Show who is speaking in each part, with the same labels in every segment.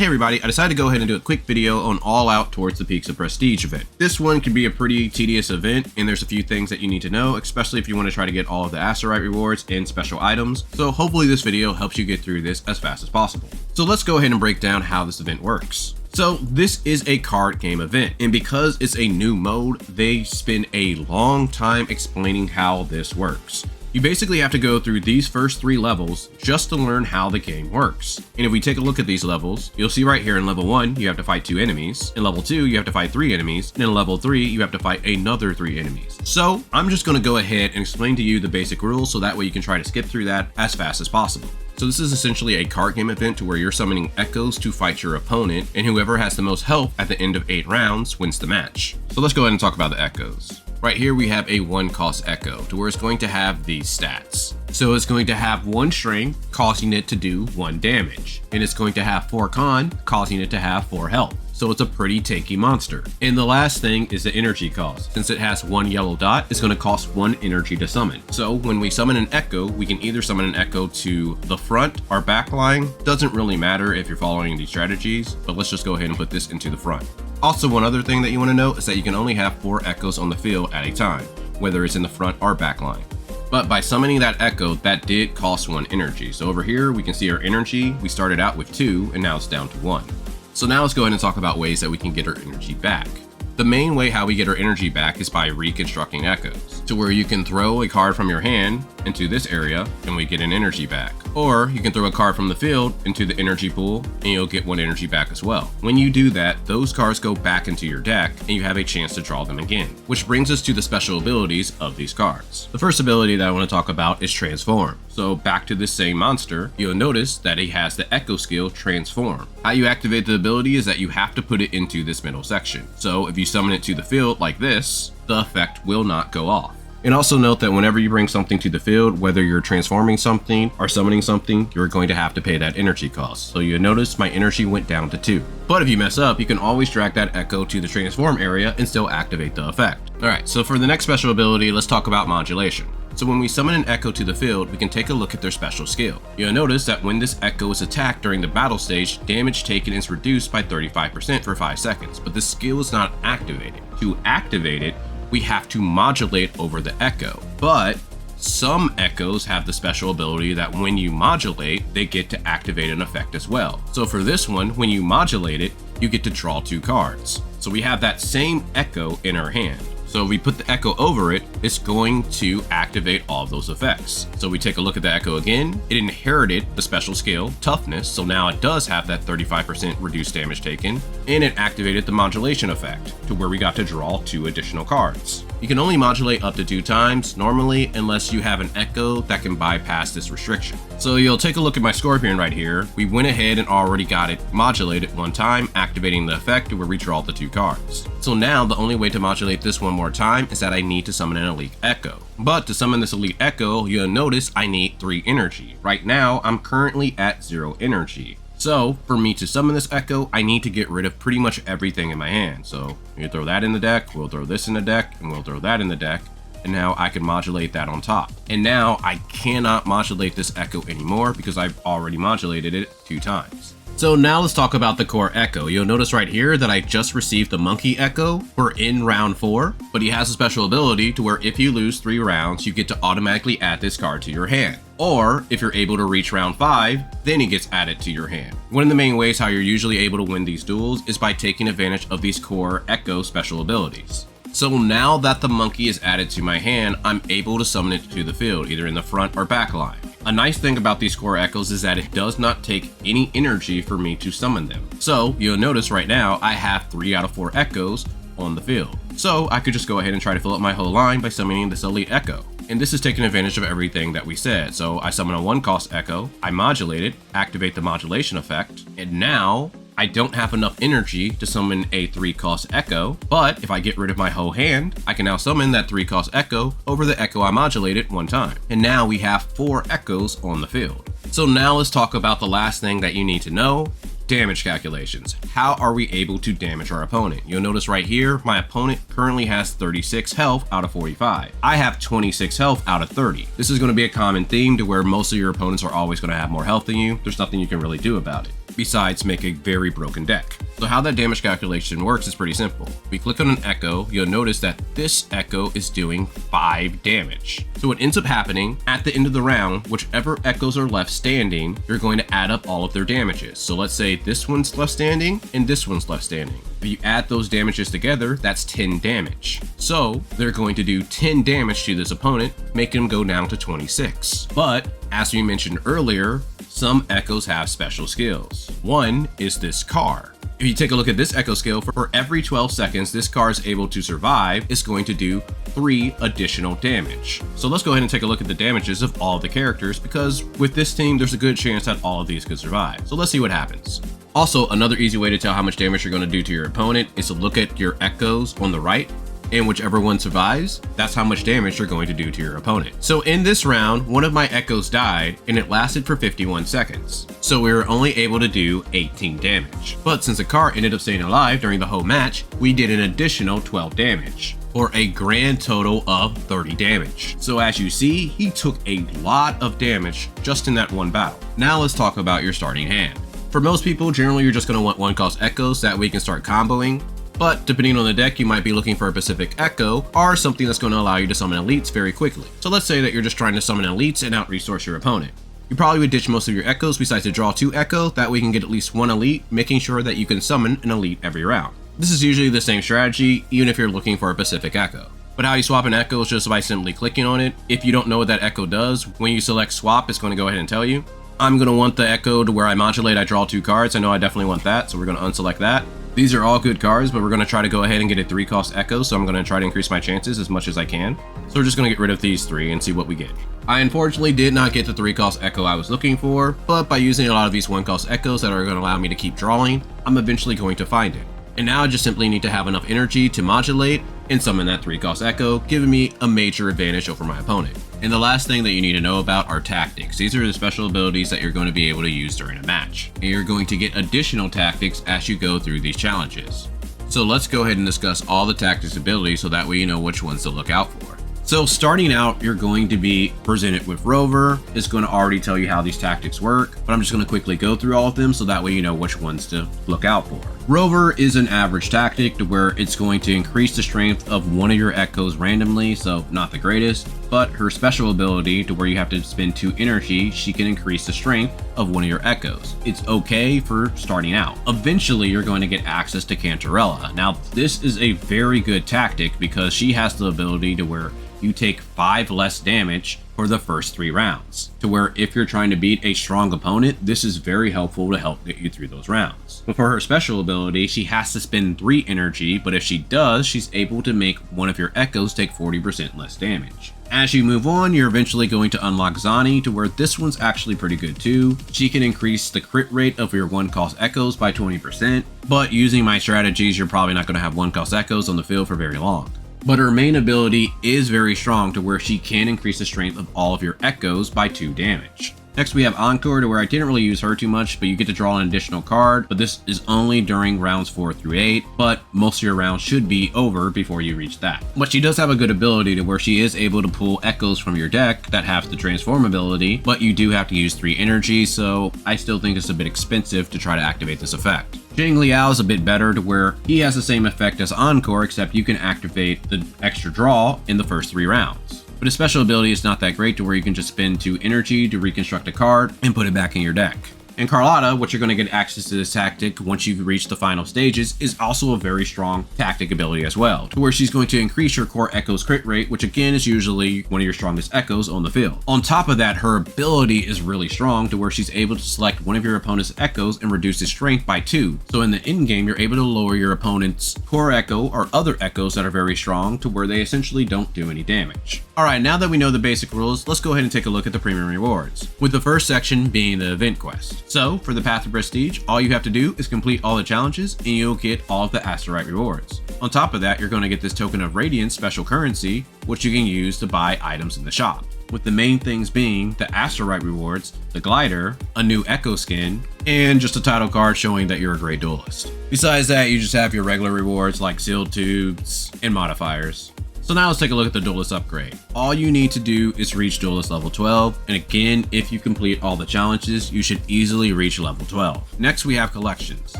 Speaker 1: Hey everybody, I decided to go ahead and do a quick video on All Out Towards the Peaks of Prestige event. This one can be a pretty tedious event, and there's a few things that you need to know, especially if you want to try to get all of the asterite rewards and special items. So hopefully this video helps you get through this as fast as possible. So let's go ahead and break down how this event works. So this is a card game event, and because it's a new mode, they spend a long time explaining how this works. You basically have to go through these first 3 levels just to learn how the game works. And if we take a look at these levels, you'll see right here in level 1, you have to fight 2 enemies. In level 2, you have to fight 3 enemies. And in level 3, you have to fight another 3 enemies. So I'm just going to go ahead and explain to you the basic rules so that way you can try to skip through that as fast as possible. So this is essentially a card game event to where you're summoning echoes to fight your opponent, and whoever has the most health at the end of 8 rounds wins the match. So let's go ahead and talk about the echoes. Right here we have a 1 cost echo to where it's going to have these stats. So it's going to have 1 strength, causing it to do 1 damage. And it's going to have 4 con, causing it to have 4 health. So it's a pretty tanky monster. And the last thing is the energy cost. Since it has 1 yellow dot, it's going to cost 1 energy to summon. So when we summon an echo, we can either summon an echo to the front or back line. Doesn't really matter if you're following these strategies, but let's just go ahead and put this into the front. Also, one other thing that you want to know is that you can only have 4 echoes on the field at a time, whether it's in the front or back line. But by summoning that echo, that did cost 1 energy. So over here, we can see our energy. We started out with 2, and now it's down to 1. So now let's go ahead and talk about ways that we can get our energy back. The main way how we get our energy back is by reconstructing echoes, to where you can throw a card from your hand into this area and we get an energy back. Or you can throw a card from the field into the energy pool and you'll get 1 energy back as well. When you do that, those cards go back into your deck and you have a chance to draw them again. Which brings us to the special abilities of these cards. The first ability that I want to talk about is Transform. So back to this same monster, you'll notice that it has the echo skill Transform. How you activate the ability is that you have to put it into this middle section. So if you summon it to the field like this, the effect will not go off. And also note that whenever you bring something to the field, whether you're transforming something or summoning something, you're going to have to pay that energy cost. So you'll notice my energy went down to 2. But if you mess up, you can always drag that echo to the transform area and still activate the effect. Alright, so for the next special ability, let's talk about modulation. So when we summon an echo to the field, we can take a look at their special skill. You'll notice that when this echo is attacked during the battle stage, damage taken is reduced by 35% for 5 seconds, but the skill is not activated. To activate it, we have to modulate over the echo. But some echoes have the special ability that when you modulate, they get to activate an effect as well. So for this one, when you modulate it, you get to draw 2 cards. So we have that same echo in our hand. So if we put the echo over it, it's going to activate all of those effects. So we take a look at the echo again. It inherited the special skill, Toughness, so now it does have that 35% reduced damage taken, and it activated the modulation effect, to where we got to draw 2 additional cards. You can only modulate up to 2 times, normally, unless you have an echo that can bypass this restriction. So you'll take a look at my Scorpion right here. We went ahead and already got it modulated 1 time, activating the effect to where we draw the 2 cards. So now the only way to modulate this 1 more time is that I need to summon an elite echo. But to summon this elite echo, you'll notice I need 3 energy. Right now, I'm currently at 0 energy. So for me to summon this echo, I need to get rid of pretty much everything in my hand. So you throw that in the deck, we'll throw this in the deck, and we'll throw that in the deck. And now I can modulate that on top. And now I cannot modulate this echo anymore because I've already modulated it 2 times. So now let's talk about the core echo. You'll notice right here that I just received the monkey echo. We're in round 4, but he has a special ability to where if you lose 3 rounds, you get to automatically add this card to your hand. Or if you're able to reach round 5, then he gets added to your hand. One of the main ways how you're usually able to win these duels is by taking advantage of these core echo special abilities. So now that the monkey is added to my hand, I'm able to summon it to the field, either in the front or back line. A nice thing about these core echoes is that it does not take any energy for me to summon them. So you'll notice right now I have 3 out of 4 echoes on the field. So I could just go ahead and try to fill up my whole line by summoning this elite echo. And this is taking advantage of everything that we said. So I summon a 1 cost echo, I modulate it, activate the modulation effect, and now I don't have enough energy to summon a 3 cost echo, but if I get rid of my whole hand, I can now summon that 3 cost echo over the echo I modulated 1 time. And now we have 4 echoes on the field. So now let's talk about the last thing that you need to know, damage calculations. How are we able to damage our opponent? You'll notice right here, my opponent currently has 36 health out of 45. I have 26 health out of 30. This is going to be a common theme to where most of your opponents are always going to have more health than you. There's nothing you can really do about it. besides make a very broken deck. So how that damage calculation works is pretty simple. We click on an echo, you'll notice that this echo is doing 5 damage. So what ends up happening at the end of the round, whichever echoes are left standing, you're going to add up all of their damages. So let's say this one's left standing and this one's left standing. If you add those damages together, that's 10 damage. So they're going to do 10 damage to this opponent, making them go down to 26. But as we mentioned earlier, some echoes have special skills. One is this car. If you take a look at this echo skill, for every 12 seconds this car is able to survive, it's going to do 3 additional damage. So let's go ahead and take a look at the damages of all of the characters, because with this team there's a good chance that all of these could survive. So let's see what happens. Also, another easy way to tell how much damage you're going to do to your opponent is to look at your echoes on the right, and whichever one survives, that's how much damage you're going to do to your opponent. So in this round, one of my echoes died and it lasted for 51 seconds. So we were only able to do 18 damage. But since the car ended up staying alive during the whole match, we did an additional 12 damage, for a grand total of 30 damage. So as you see, he took a lot of damage just in that one battle. Now let's talk about your starting hand. For most people, generally you're just going to want 1-cost echoes, that way you can start comboing. But depending on the deck, you might be looking for a Pacific Echo or something that's going to allow you to summon elites very quickly. So let's say that you're just trying to summon elites and out-resource your opponent. You probably would ditch most of your echoes besides to draw 2 echo, that way you can get at least 1 elite, making sure that you can summon an elite every round. This is usually the same strategy, even if you're looking for a Pacific Echo. But how you swap an echo is just by simply clicking on it. If you don't know what that echo does, when you select swap, it's going to go ahead and tell you. I'm going to want the echo to where I modulate, I draw 2 cards. I know I definitely want that, so we're going to unselect that. These are all good cards, but we're going to try to go ahead and get a 3-cost echo, so I'm going to try to increase my chances as much as I can. So we're just going to get rid of these 3 and see what we get. I unfortunately did not get the 3-cost echo I was looking for, but by using a lot of these 1-cost echoes that are going to allow me to keep drawing, I'm eventually going to find it. And now I just simply need to have enough energy to modulate and summon that 3-cost echo, giving me a major advantage over my opponent. And the last thing that you need to know about are tactics. These are the special abilities that you're going to be able to use during a match. And you're going to get additional tactics as you go through these challenges. So let's go ahead and discuss all the tactics abilities so that way you know which ones to look out for. So starting out, you're going to be presented with Rover. It's going to already tell you how these tactics work, but I'm just going to quickly go through all of them so that way you know which ones to look out for. Rover is an average tactic to where it's going to increase the strength of one of your echoes randomly, so not the greatest, but her special ability to where you have to spend 2 energy, she can increase the strength of one of your echoes. It's okay for starting out. Eventually, you're going to get access to Caterella. Now, this is a very good tactic because she has the ability to where you take 5 less damage for the first 3 rounds, to where if you're trying to beat a strong opponent, this is very helpful to help get you through those rounds. But for her special ability, she has to spend 3 energy, but if she does, she's able to make one of your echoes take 40% less damage. As you move on, you're eventually going to unlock Zani, to where this one's actually pretty good too. She can increase the crit rate of your 1-cost echoes by 20%, but using my strategies, you're probably not going to have 1-cost echoes on the field for very long. But her main ability is very strong to where she can increase the strength of all of your echoes by 2 damage. Next we have Encore, to where I didn't really use her too much, but you get to draw an additional card, but this is only during rounds 4 through 8, but most of your rounds should be over before you reach that. But she does have a good ability to where she is able to pull echoes from your deck that have the transform ability, but you do have to use 3 energy, so I still think it's a bit expensive to try to activate this effect. Jing Liao is a bit better to where he has the same effect as Encore, except you can activate the extra draw in the first 3 rounds. But his special ability is not that great to where you can just spend 2 energy to reconstruct a card and put it back in your deck. And Carlotta, which you're going to get access to this tactic once you've reached the final stages, is also a very strong tactic ability as well, to where she's going to increase your core echoes crit rate, which again is usually one of your strongest echoes on the field. On top of that, her ability is really strong to where she's able to select one of your opponent's echoes and reduce his strength by 2. So in the end game, you're able to lower your opponent's core echo or other echoes that are very strong to where they essentially don't do any damage. Alright, now that we know the basic rules, let's go ahead and take a look at the premium rewards, with the first section being the event quest. So, for the Path to Prestige, all you have to do is complete all the challenges and you'll get all of the asterite rewards. On top of that, you're going to get this token of radiance special currency, which you can use to buy items in the shop, with the main things being the asterite rewards, the glider, a new echo skin, and just a title card showing that you're a great duelist. Besides that, you just have your regular rewards like sealed tubes and modifiers. So now let's take a look at the Duelist upgrade. All you need to do is reach Duelist level 12, and again, if you complete all the challenges, you should easily reach level 12. Next we have collections.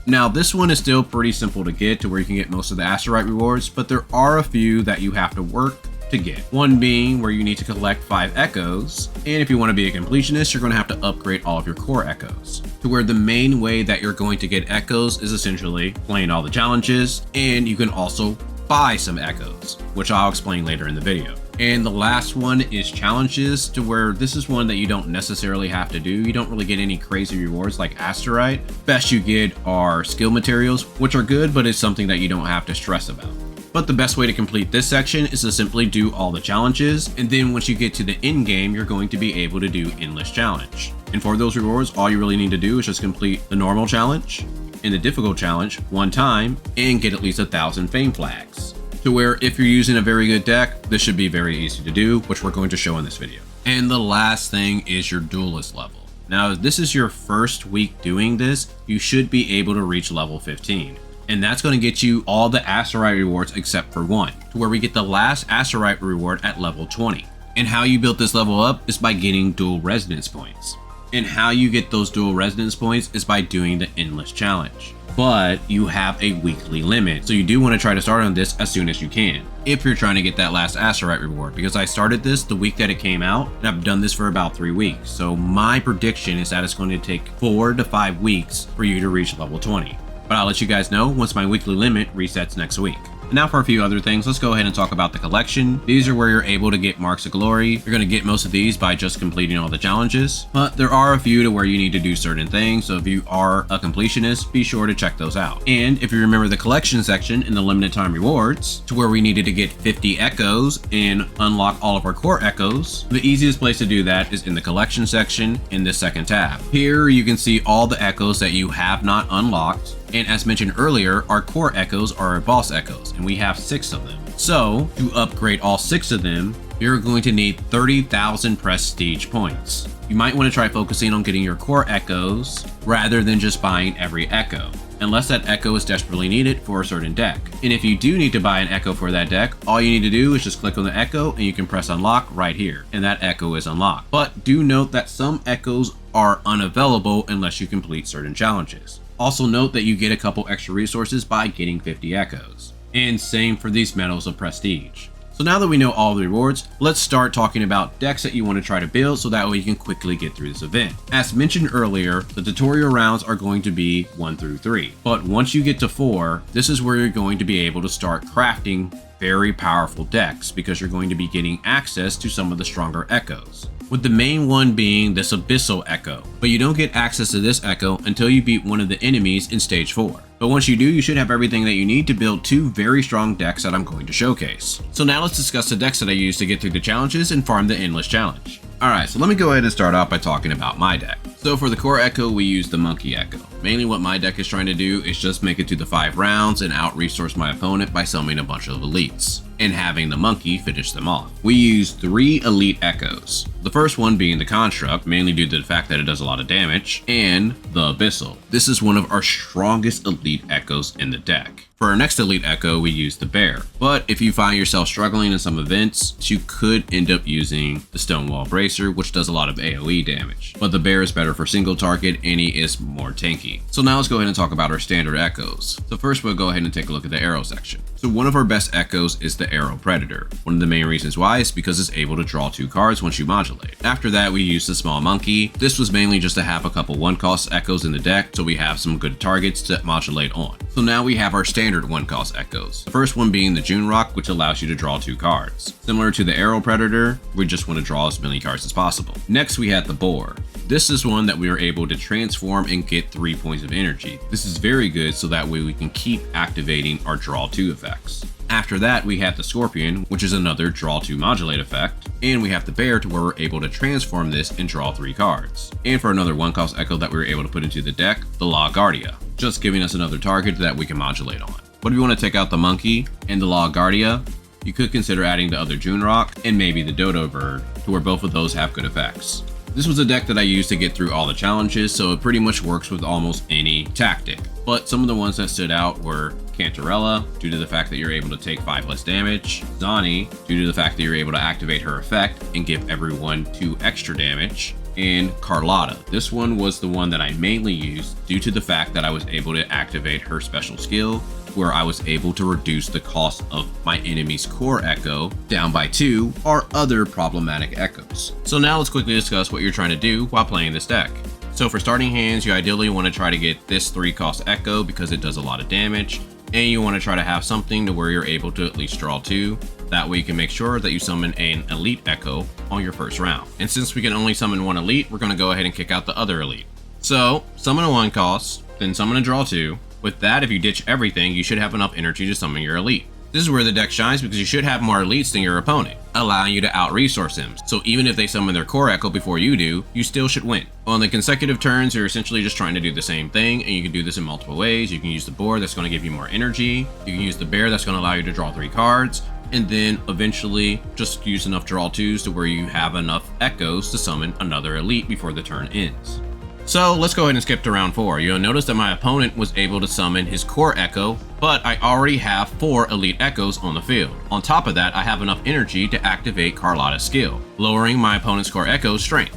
Speaker 1: Now this one is still pretty simple to get to where you can get most of the asterite rewards, but there are a few that you have to work to get. One being where you need to collect 5 echoes, and if you want to be a completionist, you're going to have to upgrade all of your core echoes. To where the main way that you're going to get echoes is essentially playing all the challenges, and you can also buy some echoes, which I'll explain later in the video. And the last one is challenges, to where this is one that you don't necessarily have to do. You don't really get any crazy rewards like asterite. Best you get are skill materials, which are good, but it's something that you don't have to stress about. But the best way to complete this section is to simply do all the challenges, and then once you get to the end game, you're going to be able to do Endless Challenge. And for those rewards, all you really need to do is just complete the normal challenge and the difficult challenge one time and get at least 1,000 fame flags. To where if you're using a very good deck, this should be very easy to do, which we're going to show in this video. And the last thing is your Duelist level. Now, if this is your first week doing this, you should be able to reach level 15. And that's going to get you all the asterite rewards except for one, to where we get the last asterite reward at level 20. And how you build this level up is by getting dual resonance points. And how you get those dual resonance points is by doing the Endless Challenge. But you have a weekly limit, so you do want to try to start on this as soon as you can, if you're trying to get that last asterite reward, because I started this the week that it came out, and I've done this for about 3 weeks. So my prediction is that it's going to take 4 to 5 weeks for you to reach level 20. But I'll let you guys know once my weekly limit resets next week. And now for a few other things, let's go ahead and talk about the collection. These are where you're able to get marks of glory. You're going to get most of these by just completing all the challenges, but there are a few to where you need to do certain things. So if you are a completionist, be sure to check those out. And if you remember the collection section in the limited time rewards, to where we needed to get 50 echoes and unlock all of our core echoes, the easiest place to do that is in the collection section in this second tab. Here you can see all the echoes that you have not unlocked. And as mentioned earlier, our core echoes are our boss echoes, and we have 6 of them. So to upgrade all 6 of them, you're going to need 30,000 prestige points. You might want to try focusing on getting your core echoes rather than just buying every echo, unless that echo is desperately needed for a certain deck. And if you do need to buy an echo for that deck, all you need to do is just click on the echo and you can press unlock right here, and that echo is unlocked. But do note that some echoes are unavailable unless you complete certain challenges. Also note that you get a couple extra resources by getting 50 echoes. And same for these medals of prestige. So now that we know all the rewards, let's start talking about decks that you want to try to build so that way you can quickly get through this event. As mentioned earlier, the tutorial rounds are going to be 1 through 3. But once you get to 4, this is where you're going to be able to start crafting very powerful decks, because you're going to be getting access to some of the stronger echoes, with the main one being this Abyssal Echo. But you don't get access to this Echo until you beat one of the enemies in stage 4. But once you do, you should have everything that you need to build 2 very strong decks that I'm going to showcase. So now let's discuss the decks that I use to get through the challenges and farm the Endless Challenge. Alright, so let me go ahead and start off by talking about my deck. So for the core echo, we use the Monkey Echo. Mainly what my deck is trying to do is just make it to the 5 rounds and out-resource my opponent by summoning a bunch of elites, and having the monkey finish them off. We use 3 elite echoes. The first one being the Construct, mainly due to the fact that it does a lot of damage, and the Abyssal. This is one of our strongest elite echoes in the deck. For our next elite echo, we use the Bear. But if you find yourself struggling in some events, you could end up using the Stonewall Bracer, which does a lot of AoE damage. But the Bear is better for single target, and he is more tanky. So now let's go ahead and talk about our standard echoes. So first we'll go ahead and take a look at the arrow section. So one of our best echoes is the Arrow Predator. One of the main reasons why is because it's able to draw 2 cards once you modulate. After that, we use the Small Monkey. This was mainly just to have a couple 1-cost echoes in the deck, so we have some good targets to modulate on. So now we have our standard 1-cost echoes. The first one being the June Rock, which allows you to draw 2 cards. Similar to the Arrow Predator, we just want to draw as many cards as possible. Next, we have the Boar. This is one that we are able to transform and get 3 points of energy. This is very good, so that way we can keep activating our draw 2 effects. After that, we have the Scorpion, which is another draw 2 modulate effect. And we have the Bear, to where we're able to transform this and draw 3 cards. And for another 1-cost echo that we were able to put into the deck, the La Guardia, just giving us another target that we can modulate on. But if you want to take out the Monkey and the La Guardia, you could consider adding the other June Rock and maybe the Dodo Bird, to where both of those have good effects. This was a deck that I used to get through all the challenges, so it pretty much works with almost any tactic. But some of the ones that stood out were Caterella, due to the fact that you're able to take 5 less damage, Zani, due to the fact that you're able to activate her effect and give everyone 2 extra damage, and Carlotta. This one was the one that I mainly used due to the fact that I was able to activate her special skill, where I was able to reduce the cost of my enemy's core echo down by 2 or other problematic echoes. So now let's quickly discuss what you're trying to do while playing this deck. So for starting hands, you ideally want to try to get this 3 cost echo because it does a lot of damage, and you want to try to have something to where you're able to at least draw 2. That way you can make sure that you summon an elite echo on your first round. And since we can only summon 1 elite, we're going to go ahead and kick out the other elite. So summon a 1 cost, then summon a draw 2. With that, if you ditch everything, you should have enough energy to summon your elite. This is where the deck shines because you should have more elites than your opponent, allowing you to out-resource him. So even if they summon their core echo before you do, you still should win. On the consecutive turns, you're essentially just trying to do the same thing, and you can do this in multiple ways. You can use the board that's going to give you more energy. You can use the bear that's going to allow you to draw 3 cards. And then eventually just use enough draw 2s to where you have enough echoes to summon another elite before the turn ends. So let's go ahead and skip to round 4. You'll notice that my opponent was able to summon his core echo, but I already have 4 elite echoes on the field. On top of that, I have enough energy to activate Carlotta's skill, lowering my opponent's core echo's strength.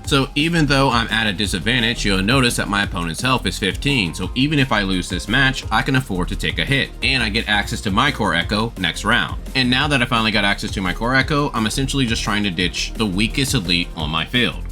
Speaker 1: So even though I'm at a disadvantage, you'll notice that my opponent's health is 15, so even if I lose this match, I can afford to take a hit, and I get access to my core echo next round. And now that I finally got access to my core echo, I'm essentially just trying to ditch the weakest elite on my field,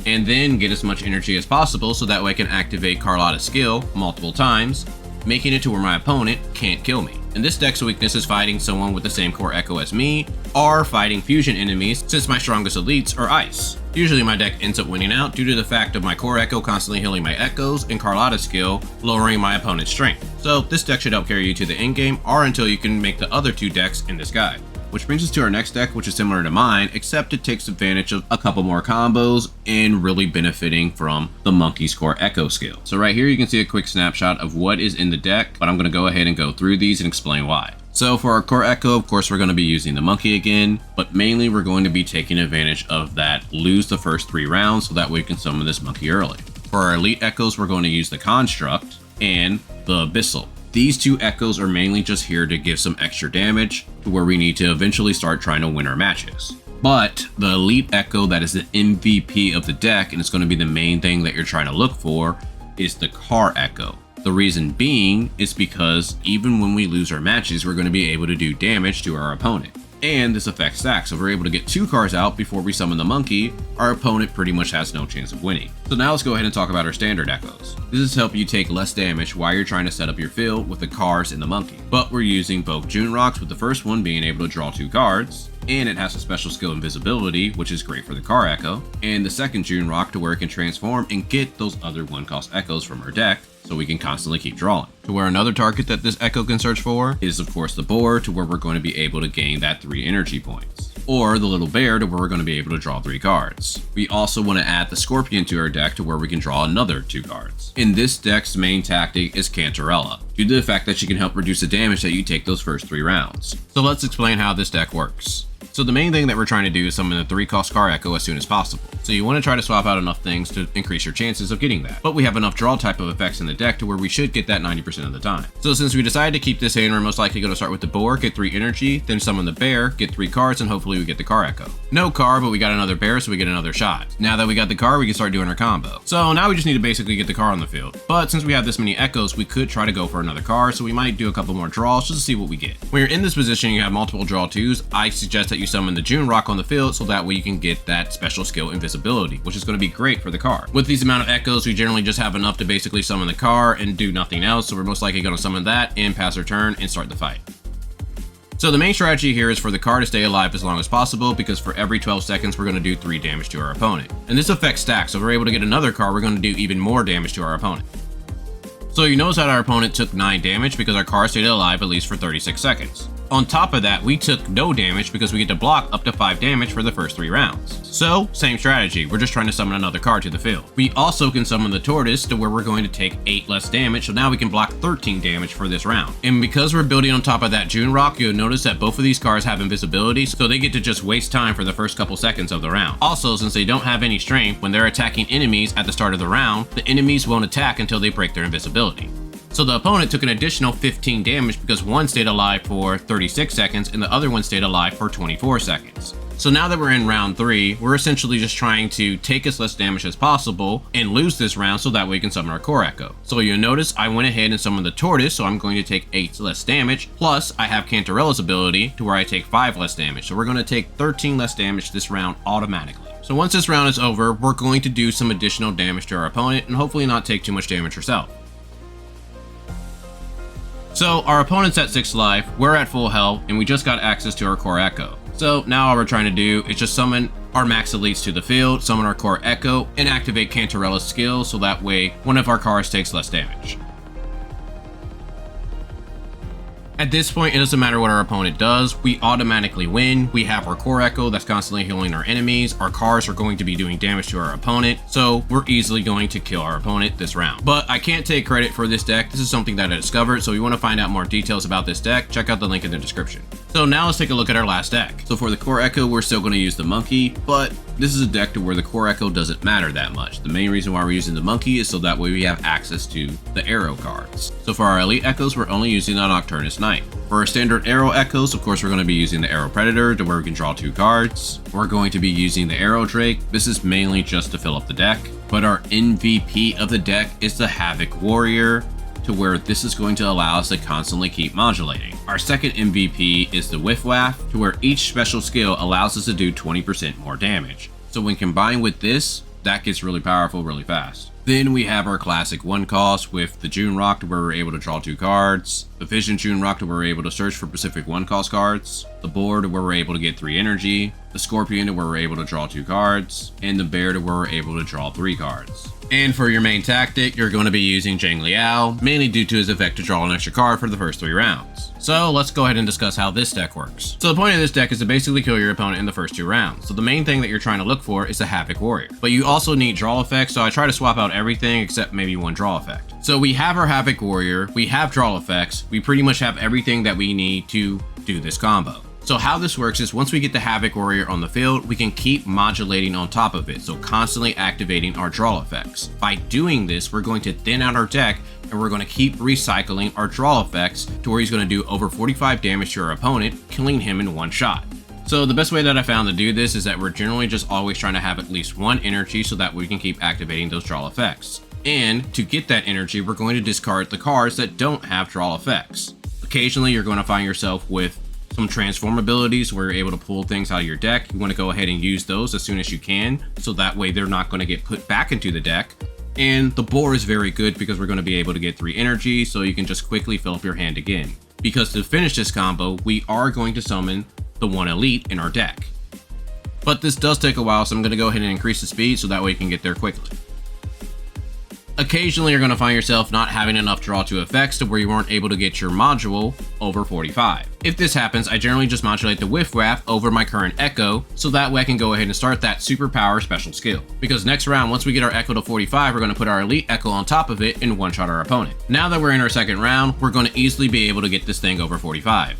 Speaker 1: and then get as much energy as possible so that way I can activate Carlotta's skill multiple times, making it to where my opponent can't kill me. And this deck's weakness is fighting someone with the same core echo as me, or fighting fusion enemies since my strongest elites are ice. Usually my deck ends up winning out due to the fact of my core echo constantly healing my echoes and Carlotta's skill lowering my opponent's strength. So this deck should help carry you to the end game or until you can make the other 2 decks in this guide. Which brings us to our next deck, which is similar to mine, except it takes advantage of a couple more combos and really benefiting from the monkey's core echo skill. So right here you can see a quick snapshot of what is in the deck, but I'm going to go ahead and go through these and explain why. So for our core echo, of course, we're going to be using the monkey again, but mainly we're going to be taking advantage of that lose the first 3 rounds so that we can summon this monkey early. For our elite echoes, we're going to use the construct and the abyssal. These 2 echoes are mainly just here to give some extra damage to where we need to eventually start trying to win our matches. But the elite echo that is the MVP of the deck, and it's going to be the main thing that you're trying to look for, is the car echo. The reason being is because even when we lose our matches, we're going to be able to do damage to our opponent. And this effect stacks, so if we're able to get 2 cards out before we summon the monkey, our opponent pretty much has no chance of winning. So now let's go ahead and talk about our standard echoes. This is to help you take less damage while you're trying to set up your field with the cars and the monkey. But we're using both June Rocks, with the first one being able to draw 2 cards, and it has a special skill invisibility, which is great for the car echo, and the second June Rock to where it can transform and get those other 1-cost echoes from our deck, so we can constantly keep drawing. To where another target that this echo can search for is of course the boar, to where we're going to be able to gain that 3 energy points. Or the little bear, to where we're going to be able to draw 3 cards. We also want to add the scorpion to our deck to where we can draw another 2 cards. In this deck's main tactic is Caterella, due to the fact that she can help reduce the damage that you take those first 3 rounds. So let's explain how this deck works. So the main thing that we're trying to do is summon the 3-cost car echo as soon as possible. So you want to try to swap out enough things to increase your chances of getting that. But we have enough draw type of effects in the deck to where we should get that 90% of the time. So since we decided to keep this in, we're most likely going to start with the boar, get 3 energy, then summon the bear, get 3 cards, and hopefully we get the car echo. No car, but we got another bear, so we get another shot. Now that we got the car, we can start doing our combo. So now we just need to basically get the car on the field. But since we have this many echoes, we could try to go for another car, so we might do a couple more draws just to see what we get. When you're in this position, you have multiple draw 2s, I suggest that you summon the June Rock on the field so that way you can get that special skill invisibility, which is going to be great for the car. With these amount of echoes, we generally just have enough to basically summon the car and do nothing else, so we're most likely going to summon that and pass our turn and start the fight. So the main strategy here is for the car to stay alive as long as possible, because for every 12 seconds we're going to do 3 damage to our opponent. And this effect stacks, so if we're able to get another car, we're going to do even more damage to our opponent. So you notice that our opponent took 9 damage because our car stayed alive at least for 36 seconds. On top of that, we took no damage because we get to block up to 5 damage for the first 3 rounds. So, same strategy, we're just trying to summon another card to the field. We also can summon the Tortoise to where we're going to take 8 less damage, so now we can block 13 damage for this round. And because we're building on top of that June Rock, you'll notice that both of these cards have invisibility, so they get to just waste time for the first couple seconds of the round. Also, since they don't have any strength, when they're attacking enemies at the start of the round, the enemies won't attack until they break their invisibility. So the opponent took an additional 15 damage because one stayed alive for 36 seconds and the other one stayed alive for 24 seconds. So now that we're in round 3, we're essentially just trying to take as less damage as possible and lose this round so that way we can summon our Core Echo. So you'll notice I went ahead and summoned the Tortoise, so I'm going to take 8 less damage, plus I have Caterella's ability to where I take 5 less damage. So we're going to take 13 less damage this round automatically. So once this round is over, we're going to do some additional damage to our opponent and hopefully not take too much damage herself. So our opponent's at 6 life, we're at full health, and we just got access to our Core Echo. So now all we're trying to do is just summon our max elites to the field, summon our Core Echo, and activate Caterella's skill so that way one of our cards takes less damage. At this point, it doesn't matter what our opponent does, we automatically win. We have our Core Echo that's constantly healing our enemies, our cards are going to be doing damage to our opponent, so we're easily going to kill our opponent this round. But I can't take credit for this deck, this is something that I discovered, so if you want to find out more details about this deck, check out the link in the description. So now let's take a look at our last deck. So for the Core Echo, we're still going to use the Monkey, but this is a deck to where the Core Echo doesn't matter that much. The main reason why we're using the Monkey is so that way we have access to the Arrow cards. So for our Elite Echoes, we're only using the Nocturnus Knight. For our standard Arrow Echoes, of course, we're going to be using the Arrow Predator to where we can draw 2 cards. We're going to be using the Arrow Drake. This is mainly just to fill up the deck. But our MVP of the deck is the Havoc Warrior, to where this is going to allow us to constantly keep modulating. Our second MVP is the Whiff Waff, to where each special skill allows us to do 20% more damage. So when combined with this, that gets really powerful really fast. Then we have our classic 1 cost with the June Rock, to where we're able to draw 2 cards, the Vision June Rock, to where we're able to search for Pacific 1 cost cards, the Boar, to where we're able to get 3 energy, the Scorpion, to where we're able to draw 2 cards, and the Bear, to where we're able to draw 3 cards. And for your main tactic, you're going to be using Zhang Liao, mainly due to his effect to draw an extra card for the first 3 rounds. So let's go ahead and discuss how this deck works. So the point of this deck is to basically kill your opponent in the first 2 rounds. So the main thing that you're trying to look for is the Havoc Warrior. But you also need draw effects, so I try to swap out everything except maybe 1 draw effect. So we have our Havoc Warrior, we have draw effects, we pretty much have everything that we need to do this combo. So how this works is once we get the Havoc Warrior on the field, we can keep modulating on top of it, so constantly activating our draw effects. By doing this, we're going to thin out our deck and we're going to keep recycling our draw effects to where he's going to do over 45 damage to our opponent, killing him in 1 shot. So the best way that I found to do this is that we're generally just always trying to have at least 1 energy so that we can keep activating those draw effects. And to get that energy, we're going to discard the cards that don't have draw effects. Occasionally, you're going to find yourself with some transform abilities where you're able to pull things out of your deck. You want to go ahead and use those as soon as you can, so that way they're not going to get put back into the deck. And the Boar is very good because we're going to be able to get 3 energy, so you can just quickly fill up your hand again. Because to finish this combo, we are going to summon the 1 Elite in our deck. But this does take a while, so I'm going to go ahead and increase the speed so that way you can get there quickly. Occasionally, you're going to find yourself not having enough draw to effects to where you weren't able to get your module over 45. If this happens, I generally just modulate the Whiff Waff over my current Echo, so that way I can go ahead and start that superpower special skill. Because next round, once we get our Echo to 45, we're going to put our Elite Echo on top of it and 1-shot our opponent. Now that we're in our second round, we're going to easily be able to get this thing over 45.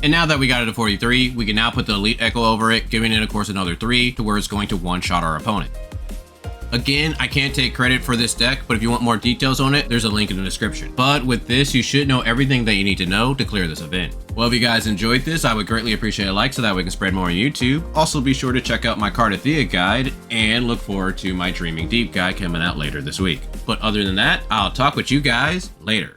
Speaker 1: And now that we got it to 43, we can now put the Elite Echo over it, giving it of course another 3 to where it's going to 1-shot our opponent. Again, I can't take credit for this deck, but if you want more details on it, there's a link in the description. But with this, you should know everything that you need to know to clear this event. Well, if you guys enjoyed this, I would greatly appreciate a like so that we can spread more on YouTube. Also, be sure to check out my Cartethyia guide and look forward to my Dreaming Deep guide coming out later this week. But other than that, I'll talk with you guys later.